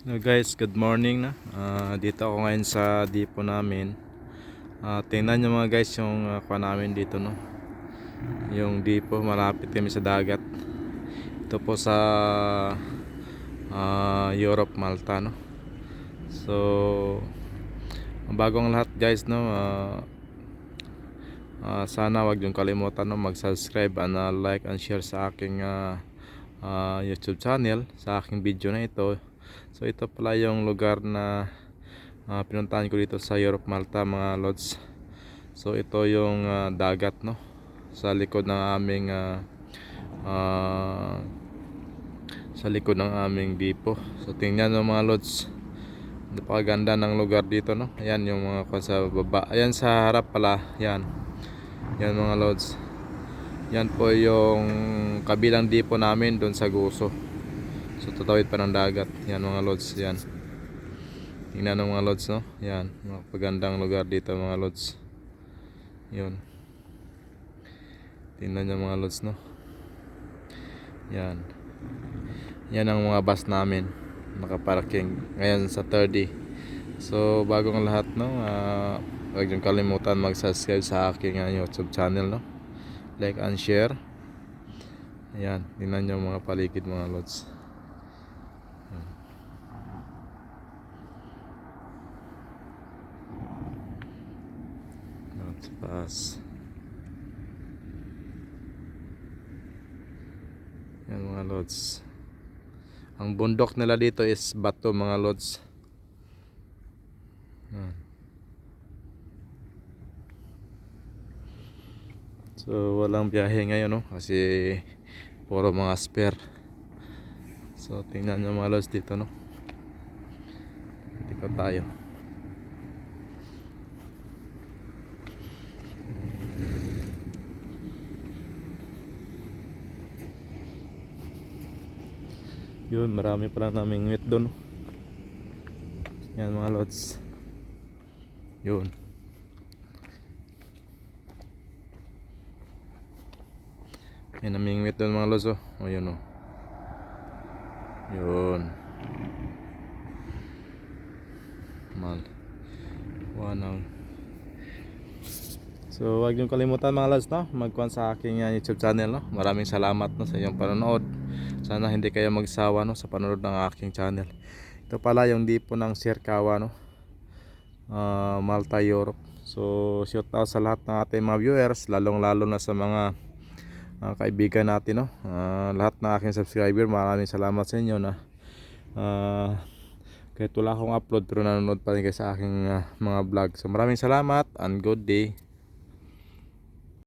Hello guys, good morning na. Dito ako ngayon sa depo namin. Tingnan nyo mga guys yung kuha namin dito, no. Yung depo, malapit kami sa dagat. Ito po sa Europe, Malta, no. So bagong lahat guys, no. Sana wag yung kalimutan, no, mag-subscribe and like and share sa aking YouTube channel, sa aking video na ito. So ito pala yung lugar na pinuntahan ko dito sa Europe, Malta mga lods. So ito yung dagat, no, sa likod ng aming sa likod ng aming depo. So tingnan nyo mga lods, napakaganda ng lugar dito, no. Ayan yung mga sa baba, ayan sa harap pala, yan mga lods. Yan po yung kabilang depo namin doon sa Guso. So tatawid pa ng dagat. Yan mga lods, yan. Tingnan ng mga lods, no. Yan, magpagandang lugar dito mga lods. Yun. Tingnan nyo mga lods, no. Yan. Yan ang mga bus namin nakaparking ngayon sa 30. So bagong lahat, no, huwag niyong kalimutan mag-subscribe sa aking YouTube channel, no. Like and share. Ayan, tingnan nyo mga paligid mga lods. Sa taas. Yan mga lods. Ang bundok nila dito is bato mga lods. So walang biyahe ngayon, no, kasi puro mga spare. So tingnan nyo mga lods dito, no. Dito tayo. Yun, marami pa lang naming ngit doon. Yan mga lods. Yun. May namingwit doon mga lods, oh. O yun, oh. Yun. Mal. Wanang. So wag niyong kalimutan mga lods, no, mag-kuhan sa aking YouTube channel, no. Maraming salamat, no, sa iyong panonood. Sana hindi kayo magsawa, no, sa panonood ng aking channel. Ito pala yung depo ng Siargao, no, Malta, Europe. So shout out sa lahat ng ating mga viewers, lalong lalo na sa mga kaibigan natin, no, lahat ng aking subscriber. Maraming salamat sa inyo na kahit wala akong upload pero nanonood pa rin kayo sa aking mga vlog. So maraming salamat and good day.